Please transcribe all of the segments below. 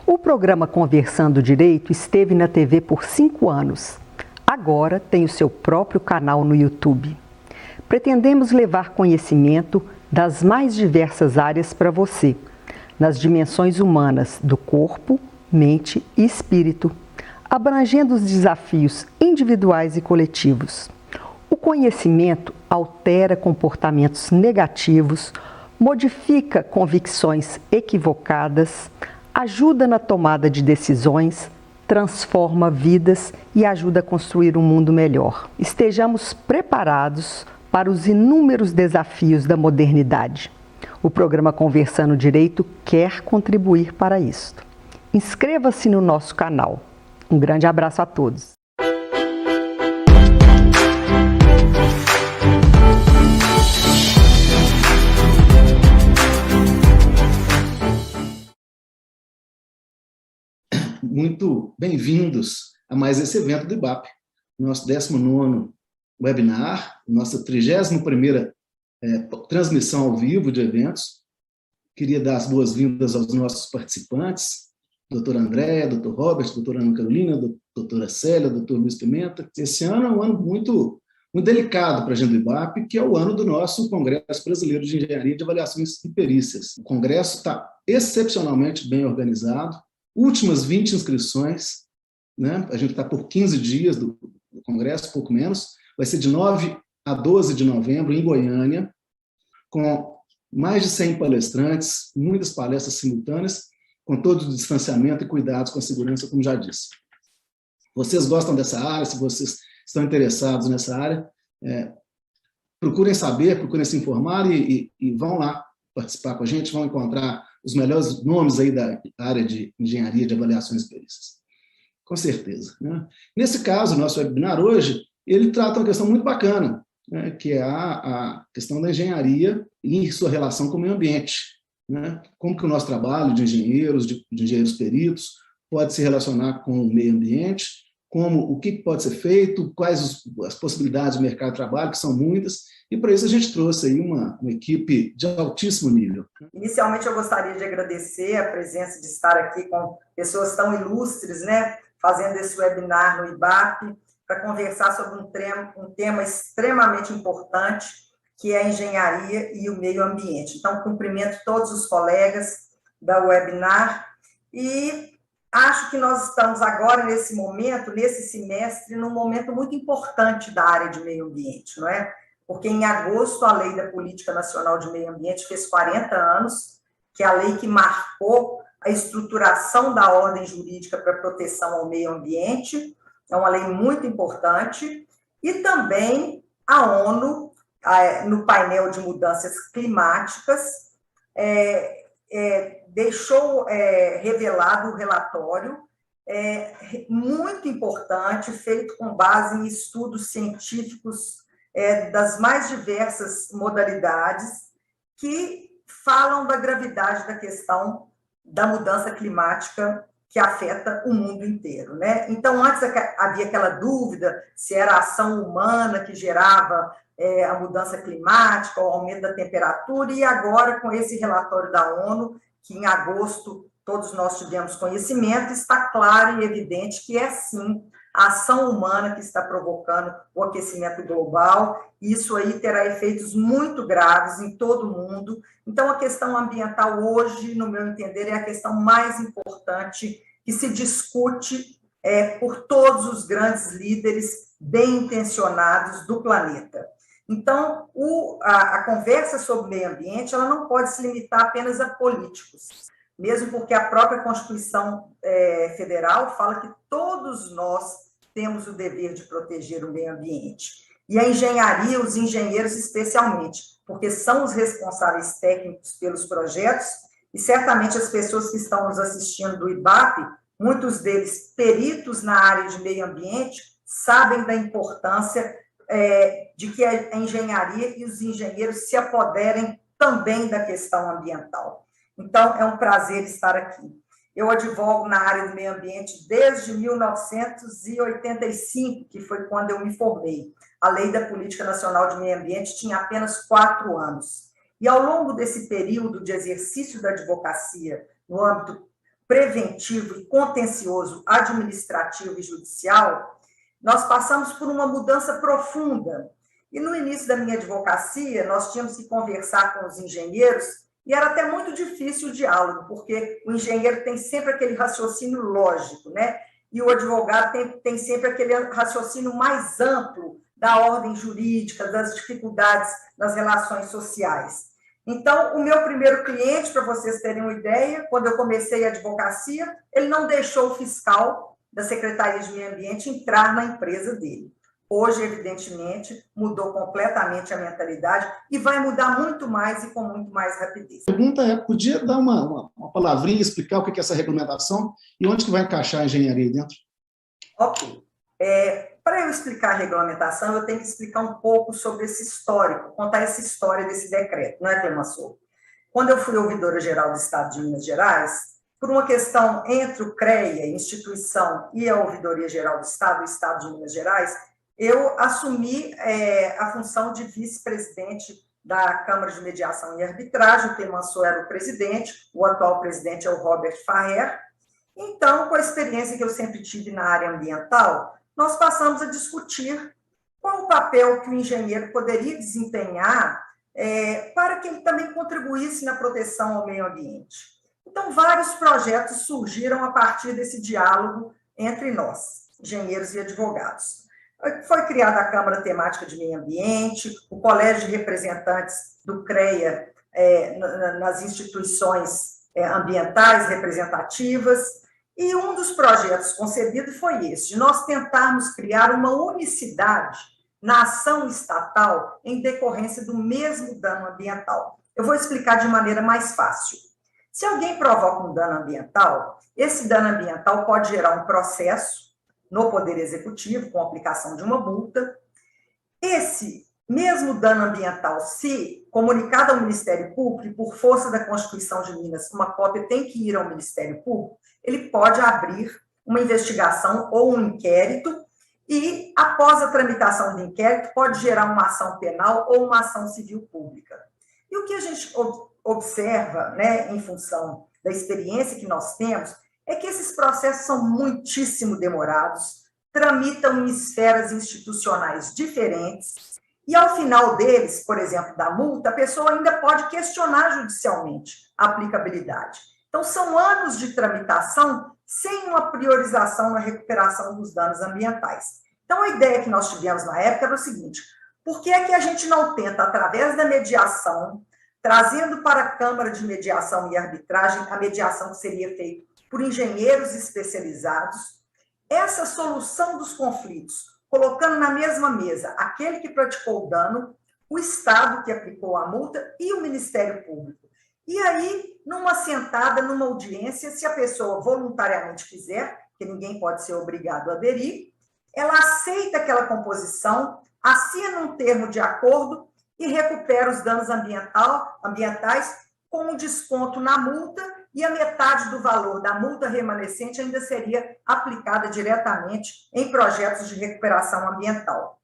O programa Conversando Direito esteve na TV por 5 anos. Agora tem o seu próprio canal no YouTube. Pretendemos levar conhecimento das mais diversas áreas para você, nas dimensões humanas do corpo, mente e espírito, abrangendo os desafios individuais e coletivos. O conhecimento altera comportamentos negativos, modifica convicções equivocadas, ajuda na tomada de decisões, transforma vidas e ajuda a construir um mundo melhor. Estejamos preparados para os inúmeros desafios da modernidade. O programa Conversando Direito quer contribuir para isso. Inscreva-se no nosso canal. Um grande abraço a todos. Muito bem-vindos a mais esse evento do IBAP, nosso 19º webinar, nossa 31ª transmissão ao vivo de eventos. Queria dar as boas-vindas aos nossos participantes, doutora Andréa, doutor Robert, doutora Ana Carolina, doutora Célia, doutor Luiz Pimenta. Esse ano é um ano muito delicado para a gente do IBAP, que é o ano do nosso Congresso Brasileiro de Engenharia de Avaliações e Perícias. O Congresso está excepcionalmente bem organizado, últimas 20 inscrições, né? A gente está por 15 dias do Congresso, pouco menos, vai ser de 9 a 12 de novembro, em Goiânia, com mais de 100 palestrantes, muitas palestras simultâneas, com todo o distanciamento e cuidados com a segurança, como já disse. Vocês gostam dessa área, se vocês estão interessados nessa área, procurem saber, procurem se informar e vão lá participar com a gente, vão encontrar os melhores nomes aí da área de engenharia de avaliações e perícias. Com certeza, né? Nesse caso, o nosso webinar hoje, ele trata uma questão muito bacana, né, que é a questão da engenharia e sua relação com o meio ambiente, né? Como que o nosso trabalho de engenheiros, de engenheiros peritos, pode se relacionar com o meio ambiente, o que pode ser feito, quais as possibilidades do mercado de trabalho, que são muitas, e para isso a gente trouxe aí uma equipe de altíssimo nível. Inicialmente eu gostaria de agradecer a presença de estar aqui com pessoas tão ilustres, né, fazendo esse webinar no IBAP, para conversar sobre um tema extremamente importante, que é a engenharia e o meio ambiente. Então, cumprimento todos os colegas da webinar e acho que nós estamos agora, nesse momento, nesse semestre, num momento muito importante da área de meio ambiente, não é? Porque em agosto a Lei da Política Nacional de Meio Ambiente fez 40 anos, que é a lei que marcou a estruturação da ordem jurídica para proteção ao meio ambiente, é uma lei muito importante, e também a ONU, no painel de mudanças climáticas, deixou revelado o relatório, muito importante, feito com base em estudos científicos das mais diversas modalidades, que falam da gravidade da questão da mudança climática que afeta o mundo inteiro, né? Então, antes havia aquela dúvida se era a ação humana que gerava a mudança climática, o aumento da temperatura, e agora, com esse relatório da ONU, que em agosto todos nós tivemos conhecimento, está claro e evidente que é, sim, a ação humana que está provocando o aquecimento global, e isso aí terá efeitos muito graves em todo o mundo. Então, a questão ambiental hoje, no meu entender, é a questão mais importante que se discute por todos os grandes líderes bem intencionados do planeta. Então, a conversa sobre meio ambiente ela não pode se limitar apenas a políticos, mesmo porque a própria Constituição Federal fala que todos nós temos o dever de proteger o meio ambiente. E a engenharia, os engenheiros especialmente, porque são os responsáveis técnicos pelos projetos, e certamente as pessoas que estão nos assistindo do IBAP, muitos deles peritos na área de meio ambiente, sabem da importância de que a engenharia e os engenheiros se apoderem também da questão ambiental. Então, é um prazer estar aqui. Eu advogo na área do meio ambiente desde 1985, que foi quando eu me formei. A Lei da Política Nacional de Meio Ambiente tinha apenas 4 anos. E ao longo desse período de exercício da advocacia no âmbito preventivo e contencioso administrativo e judicial, nós passamos por uma mudança profunda. E no início da minha advocacia, nós tínhamos que conversar com os engenheiros, e era até muito difícil o diálogo, porque o engenheiro tem sempre aquele raciocínio lógico, né? E o advogado tem sempre aquele raciocínio mais amplo da ordem jurídica, das dificuldades nas relações sociais. Então, o meu primeiro cliente, para vocês terem uma ideia, quando eu comecei a advocacia, ele não deixou o fiscal da Secretaria de Meio Ambiente entrar na empresa dele. Hoje, evidentemente, mudou completamente a mentalidade e vai mudar muito mais e com muito mais rapidez. A pergunta é, podia dar uma palavrinha, explicar o que é essa regulamentação e onde que vai encaixar a engenharia dentro? Ok. Para eu explicar a regulamentação, eu tenho que explicar um pouco sobre esse histórico, contar essa história desse decreto, não é, Clemenceau? Quando eu fui ouvidora-geral do Estado de Minas Gerais, por uma questão entre o CREA, instituição, e a Ouvidoria-Geral do Estado, o Estado de Minas Gerais, eu assumi a função de vice-presidente da Câmara de Mediação e Arbitragem. O Clemenceau era o presidente, o atual presidente é o Robert Farrer. Então, com a experiência que eu sempre tive na área ambiental, nós passamos a discutir qual o papel que o engenheiro poderia desempenhar para que ele também contribuísse na proteção ao meio ambiente. Então, vários projetos surgiram a partir desse diálogo entre nós, engenheiros e advogados. Foi criada a Câmara Temática de Meio Ambiente, o Colégio de Representantes do CREA nas instituições ambientais representativas, e um dos projetos concebidos foi esse, de nós tentarmos criar uma unicidade na ação estatal em decorrência do mesmo dano ambiental. Eu vou explicar de maneira mais fácil. Se alguém provoca um dano ambiental, esse dano ambiental pode gerar um processo no Poder Executivo, com a aplicação de uma multa. Esse mesmo dano ambiental, se comunicado ao Ministério Público, e por força da Constituição de Minas, uma cópia tem que ir ao Ministério Público, ele pode abrir uma investigação ou um inquérito, e, após a tramitação do inquérito, pode gerar uma ação penal ou uma ação civil pública. E o que a gente observa, né, em função da experiência que nós temos, é que esses processos são muitíssimo demorados, tramitam em esferas institucionais diferentes, e ao final deles, por exemplo, da multa, a pessoa ainda pode questionar judicialmente a aplicabilidade. Então, são anos de tramitação sem uma priorização na recuperação dos danos ambientais. Então, a ideia que nós tivemos na época era o seguinte: por que é que a gente não tenta, através da mediação, trazendo para a Câmara de Mediação e Arbitragem, a mediação que seria feita por engenheiros especializados, essa solução dos conflitos, colocando na mesma mesa aquele que praticou o dano, o Estado que aplicou a multa e o Ministério Público. E aí, numa sentada, numa audiência, se a pessoa voluntariamente quiser, que ninguém pode ser obrigado a aderir, ela aceita aquela composição, assina um termo de acordo e recupera os danos ambientais com um desconto na multa, e a metade do valor da multa remanescente ainda seria aplicada diretamente em projetos de recuperação ambiental.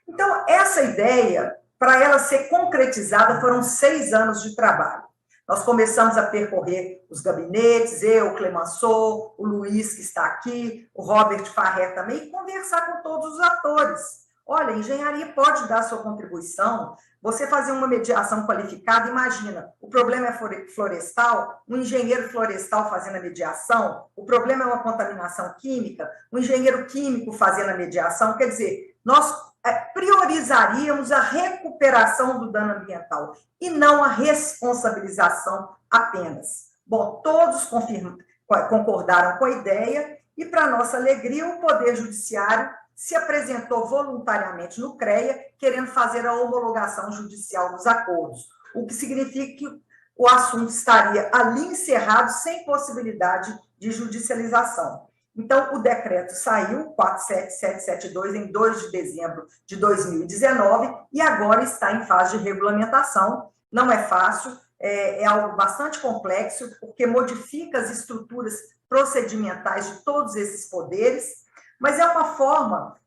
Então, essa ideia, para ela ser concretizada, foram 6 anos de trabalho. Nós começamos a percorrer os gabinetes, eu, o Clemenceau, o Luiz, que está aqui, o Robert Farrer também, e conversar com todos os atores. Olha, a engenharia pode dar sua contribuição. Você fazer uma mediação qualificada, imagina, o problema é florestal, um engenheiro florestal fazendo a mediação, o problema é uma contaminação química, um engenheiro químico fazendo a mediação, quer dizer, nós priorizaríamos a recuperação do dano ambiental e não a responsabilização apenas. Bom, todos concordaram com a ideia e, para nossa alegria, o Poder Judiciário se apresentou voluntariamente no CREA, querendo fazer a homologação judicial dos acordos, o que significa que o assunto estaria ali encerrado sem possibilidade de judicialização. Então, o decreto saiu, 47772, em 2 de dezembro de 2019, e agora está em fase de regulamentação. Não é fácil, é algo bastante complexo, porque modifica as estruturas procedimentais de todos esses poderes, mas é uma forma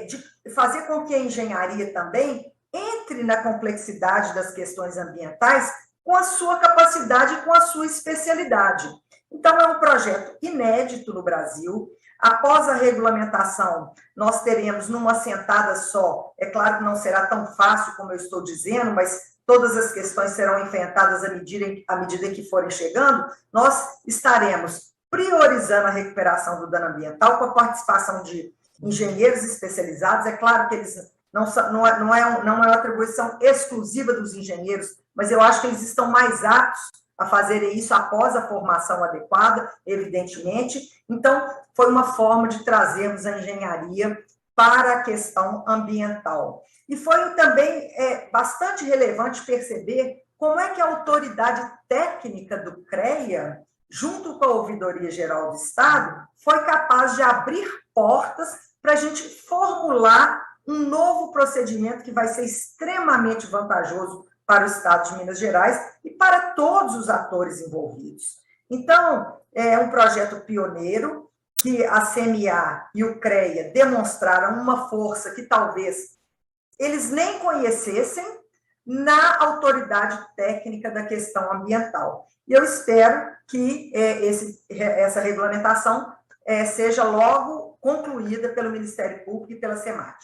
de fazer com que a engenharia também entre na complexidade das questões ambientais com a sua capacidade e com a sua especialidade. Então, é um projeto inédito no Brasil. Após a regulamentação, nós teremos numa sentada só, é claro que não será tão fácil como eu estou dizendo, mas todas as questões serão enfrentadas à medida que forem chegando, nós estaremos priorizando a recuperação do dano ambiental com a participação de engenheiros especializados. É claro que eles não é uma atribuição exclusiva dos engenheiros, mas eu acho que eles estão mais aptos a fazerem isso após a formação adequada, evidentemente. Então, foi uma forma de trazermos a engenharia para a questão ambiental. E foi também bastante relevante perceber como é que a autoridade técnica do CREA, junto com a Ouvidoria Geral do Estado, foi capaz de abrir portas para a gente formular um novo procedimento que vai ser extremamente vantajoso para o Estado de Minas Gerais e para todos os atores envolvidos. Então, é um projeto pioneiro que a CMA e o CREA demonstraram uma força que talvez eles nem conhecessem na autoridade técnica da questão ambiental. E eu espero que essa regulamentação seja logo concluída pelo Ministério Público e pela SEMAT.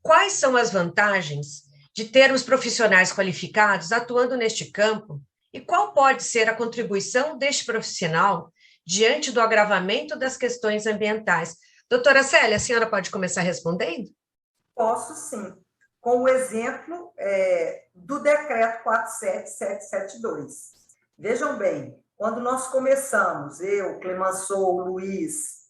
Quais são as vantagens de termos profissionais qualificados atuando neste campo e qual pode ser a contribuição deste profissional diante do agravamento das questões ambientais? Doutora Célia, a senhora pode começar respondendo? Posso, sim. Com o exemplo do decreto 47772. Vejam bem, quando nós começamos, eu, Clemenceau, Luiz,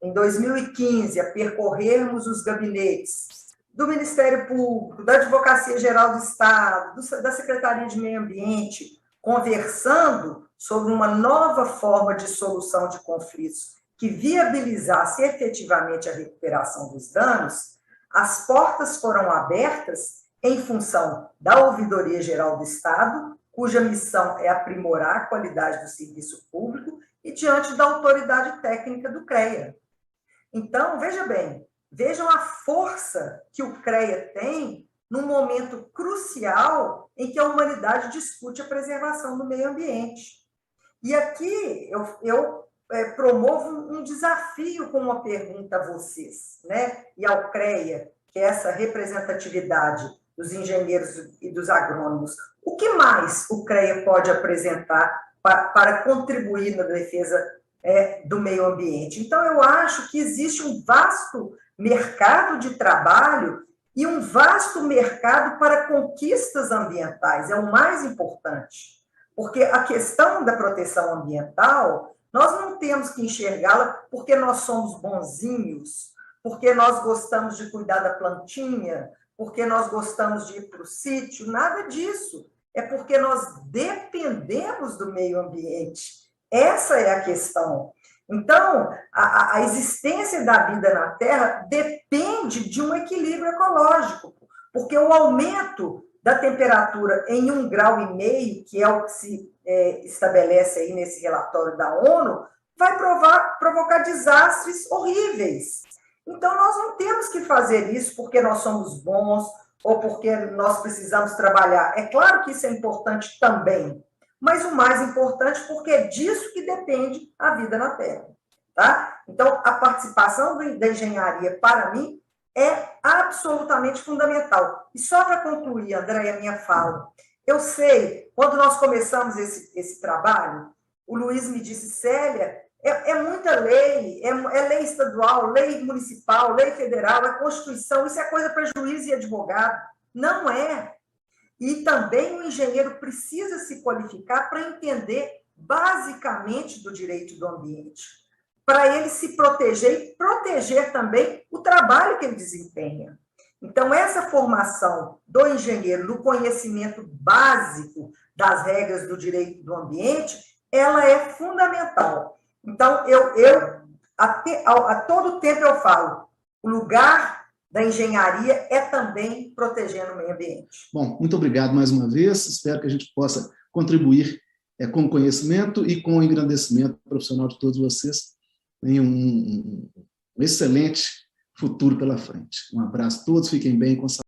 em 2015, a percorrermos os gabinetes do Ministério Público, da Advocacia Geral do Estado, da Secretaria de Meio Ambiente, conversando sobre uma nova forma de solução de conflitos que viabilizasse efetivamente a recuperação dos danos, as portas foram abertas em função da Ouvidoria Geral do Estado, cuja missão é aprimorar a qualidade do serviço público, e diante da autoridade técnica do CREA. Então, vejam a força que o CREA tem num momento crucial em que a humanidade discute a preservação do meio ambiente. E aqui eu promovo um desafio com uma pergunta a vocês, né? E ao CREA, que é essa representatividade dos engenheiros e dos agrônomos. O que mais o CREA pode apresentar para contribuir na defesa do meio ambiente? Então, eu acho que existe um vasto mercado de trabalho e um vasto mercado para conquistas ambientais, é o mais importante. Porque a questão da proteção ambiental, nós não temos que enxergá-la porque nós somos bonzinhos, porque nós gostamos de cuidar da plantinha, porque nós gostamos de ir para o sítio, nada disso. É porque nós dependemos do meio ambiente. Essa é a questão. Então, a existência da vida na Terra depende de um equilíbrio ecológico, porque o aumento da temperatura em 1,5 graus, que é o que se estabelece aí nesse relatório da ONU, vai provocar desastres horríveis. Então, nós não temos que fazer isso porque nós somos bons ou porque nós precisamos trabalhar. É claro que isso é importante também, mas o mais importante porque é disso que depende a vida na Terra. Tá? Então, a participação da engenharia, para mim, é absolutamente fundamental. E só para concluir, André, a minha fala, eu sei, quando nós começamos esse trabalho, o Luiz me disse, Célia, é muita lei, é lei estadual, lei municipal, lei federal, é Constituição, isso é coisa para juiz e advogado. Não é. E também o engenheiro precisa se qualificar para entender basicamente do direito do ambiente, para ele se proteger e proteger também o trabalho que ele desempenha. Então, essa formação do engenheiro no conhecimento básico das regras do direito do ambiente, ela é fundamental. Então, a todo tempo eu falo, o lugar da engenharia é também protegendo o meio ambiente. Bom, muito obrigado mais uma vez. Espero que a gente possa contribuir com o conhecimento e com o engrandecimento profissional de todos vocês em um excelente futuro pela frente. Um abraço a todos, fiquem bem com saúde.